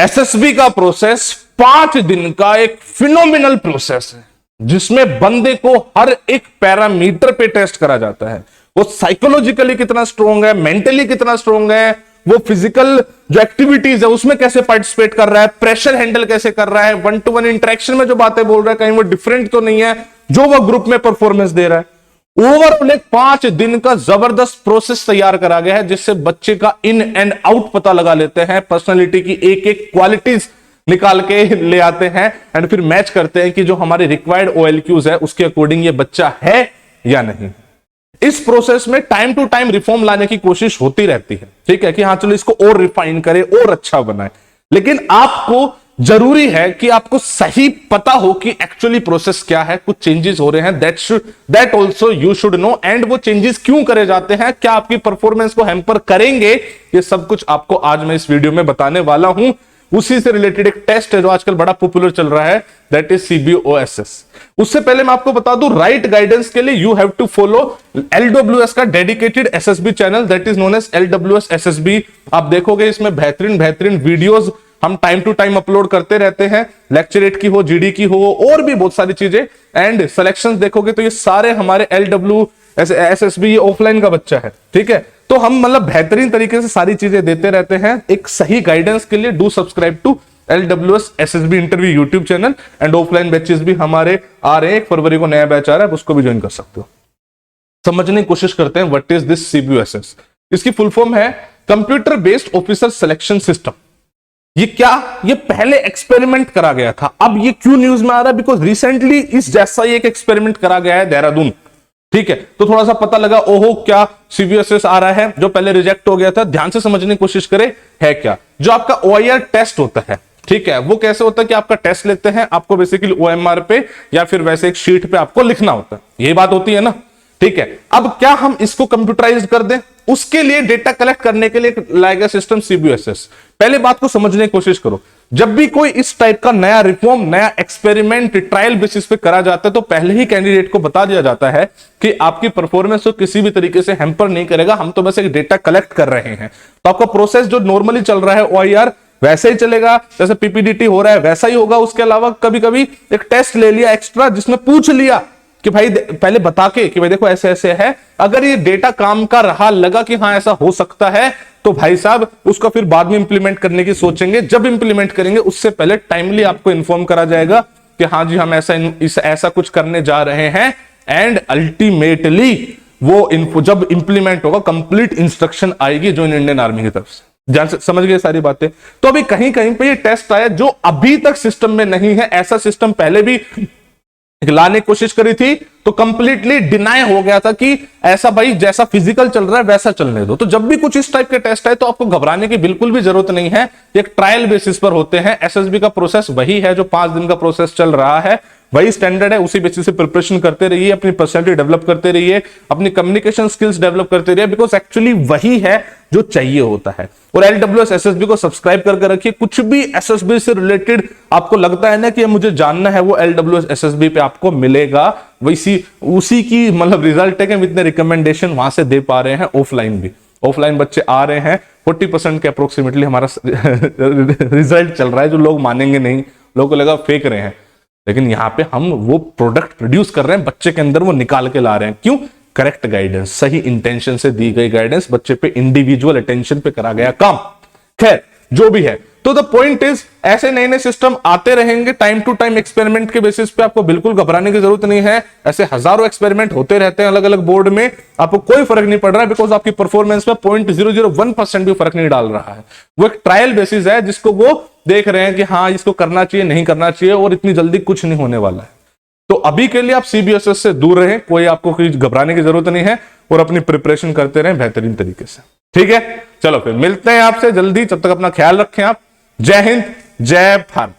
SSB का process 5 दिन का एक फिनोमिनल प्रोसेस है, जिसमें बंदे को हर एक पैरामीटर पे टेस्ट करा जाता है। वो साइकोलॉजिकली कितना स्ट्रोंग है, मेंटली कितना स्ट्रोंग है, वो फिजिकल जो एक्टिविटीज है उसमें कैसे पार्टिसिपेट कर रहा है, प्रेशर हैंडल कैसे कर रहा है, 1-to-1 इंटरेक्शन में जो बातें बोल रहा है कहीं वो डिफरेंट तो नहीं है जो वो ग्रुप में परफॉर्मेंस दे रहा है। ओवरऑल एक 5 दिन का जबरदस्त प्रोसेस तैयार करा गया है, जिससे बच्चे का इन एंड आउट पता लगा लेते हैं, पर्सनालिटी की एक एक क्वालिटीज निकाल के ले आते हैं एंड फिर मैच करते हैं कि जो हमारे रिक्वायर्ड OLQs है उसके अकॉर्डिंग ये बच्चा है या नहीं। इस प्रोसेस में टाइम टू टाइम रिफॉर्म लाने की कोशिश होती रहती है, ठीक है, कि हाँ चलो इसको और रिफाइन करें और अच्छा बनाए, लेकिन आपको जरूरी है कि आपको सही पता हो कि एक्चुअली प्रोसेस क्या है, कुछ चेंजेस हो रहे हैं, that also you should know, and वो चेंजेस क्यों करे जाते हैं, क्या आपकी परफॉर्मेंस को हैम्पर करेंगे, ये सब कुछ आपको आज मैं इस वीडियो में बताने वाला हूं। उसी से रिलेटेड एक टेस्ट है जो आजकल बड़ा पॉपुलर चल रहा है, दैट इज CBOSS। उससे पहले मैं आपको बता दूं, राइट गाइडेंस के लिए you have to follow LWS का dedicated SSB channel, that is known as LWS SSB। आप देखोगे इसमें बेहतरीन बेहतरीन वीडियोस हम टाइम टू टाइम अपलोड करते रहते हैं, लेक्चरेट की हो, GD की हो, और भी बहुत सारी चीजें, एंड सिलेक्शंस देखोगे तो ये सारे हमारे LWS SSB ऑफलाइन का बच्चा है, ठीक है। तो हम मतलब बेहतरीन तरीके से सारी चीजें देते रहते हैं। एक सही गाइडेंस के लिए do subscribe to LWS SSB interview YouTube channel, and offline batches भी हमारे आ रहे हैं। 1 फरवरी को नया बैच आ रहा है, उसको भी ज्वाइन कर सकते हो। समझने की कोशिश करते हैं व्हाट इज दिस CBOSS। इसकी फुल फॉर्म है computer based officer selection system. ये क्या, ये पहले एक्सपेरिमेंट करा गया था, अब ये क्यों न्यूज में आ रहा है, बिकॉज रिसेंटली इस जैसा ही एक एक्सपेरिमेंट करा गया है देहरादून, ठीक है। तो थोड़ा सा पता लगा, ओहो क्या CBOSS आ रहा है जो पहले रिजेक्ट हो गया था। ध्यान से समझने की कोशिश करें, है क्या। जो आपका OIR टेस्ट होता है, ठीक है, वो कैसे होता है कि आपका टेस्ट लेते हैं, आपको बेसिकली OMR पे या फिर वैसे एक शीट पे आपको लिखना होता है, यही बात होती है ना, ठीक है। अब क्या हम इसको कंप्यूटराइज कर दें, उसके लिए डेटा कलेक्ट करने के लिए लाएगा सिस्टम CBOSS। पहले बात को समझने की कोशिश करो, जब भी कोई इस टाइप का नया रिफॉर्म, नया एक्सपेरिमेंट ट्रायल बेसिस पे करा जाता है, तो पहले ही कैंडिडेट को बता दिया जाता है कि आपकी परफॉर्मेंस को किसी भी तरीके से हैम्पर नहीं करेगा, हम तो बस एक डेटा कलेक्ट कर रहे हैं। तो आपका प्रोसेस जो नॉर्मली चल रहा है OIR वैसे ही चलेगा, जैसे PPDT हो रहा है वैसा ही होगा। उसके अलावा कभी कभी एक टेस्ट ले लिया एक्स्ट्रा, जिसमें पूछ लिया कि भाई पहले बता के कि भाई देखो ऐसे ऐसे है, अगर ये डेटा काम का रहा, लगा कि हाँ ऐसा हो सकता है, तो भाई साहब उसको फिर बाद में इंप्लीमेंट करने की सोचेंगे। जब इंप्लीमेंट करेंगे उससे पहले टाइमली आपको इन्फॉर्म करा जाएगा कि हाँ जी हम ऐसा कुछ करने जा रहे हैं, एंड अल्टीमेटली वो जब इंप्लीमेंट होगा कंप्लीट इंस्ट्रक्शन आएगी जो इंडियन आर्मी की तरफ से। ध्यान से समझ गए सारी बातें। तो अभी कहीं कहीं पे ये टेस्ट आया जो अभी तक सिस्टम में नहीं है। ऐसा सिस्टम पहले भी लाने की कोशिश करी थी तो कंप्लीटली डिनाई हो गया था कि ऐसा भाई जैसा फिजिकल चल रहा है वैसा चलने दो। तो जब भी कुछ इस टाइप के टेस्ट है तो आपको घबराने की बिल्कुल भी जरूरत नहीं है, एक ट्रायल बेसिस पर होते हैं। SSB का प्रोसेस वही है जो 5 दिन का प्रोसेस चल रहा है, वही स्टैंडर्ड है, उसी बेसिस से प्रिपरेशन करते रहिए, अपनी पर्सनैलिटी डेवलप करते रहिए, अपनी कम्युनिकेशन स्किल्स डेवलप करते रहिए, बिकॉज एक्चुअली वही है जो चाहिए होता है। और LWS SSB को सब्सक्राइब करके रखिए। कुछ भी SSB से रिलेटेड आपको लगता है ना कि मुझे जानना है, वो LWS SSB पे आपको मिलेगा। वैसी उसी की मतलब रिजल्ट है कि हम इतने रिकमेंडेशन वहां से दे पा रहे हैं। ऑफलाइन भी, ऑफलाइन बच्चे आ रहे हैं, 40% के अप्रोक्सीमेटली हमारा रिजल्ट चल रहा है, जो लोग मानेंगे नहीं, लोगों को लगा फेंक रहे हैं, लेकिन यहाँ पे हम वो प्रोडक्ट प्रोड्यूस कर रहे हैं, बच्चे के अंदर वो निकाल के ला रहे हैं। क्यों? करेक्ट गाइडेंस, सही इंटेंशन से दी गई गाइडेंस, बच्चे पे इंडिविजुअल अटेंशन पे करा गया काम। खैर जो भी है, तो द पॉइंट इज ऐसे नए नए सिस्टम आते रहेंगे टाइम टू टाइम एक्सपेरिमेंट के बेसिस पे। आपको बिल्कुल घबराने की जरूरत नहीं है। ऐसे हजारों एक्सपेरिमेंट होते रहते हैं अलग अलग बोर्ड में, आपको कोई फर्क नहीं पड़ रहा है, बिकॉज आपकी परफॉर्मेंस में 0.001% भी फर्क नहीं डाल रहा है। वो एक ट्रायल बेसिस है जिसको वो देख रहे हैं कि हाँ इसको करना चाहिए नहीं करना चाहिए, और इतनी जल्दी कुछ नहीं होने वाला है। तो अभी के लिए आप CBOSS से दूर रहें, कोई आपको कोई घबराने की जरूरत नहीं है, और अपनी प्रिपरेशन करते रहें बेहतरीन तरीके से। ठीक है, चलो फिर मिलते हैं आपसे जल्दी, तब तक अपना ख्याल रखें आप। जय हिंद, जय भारत।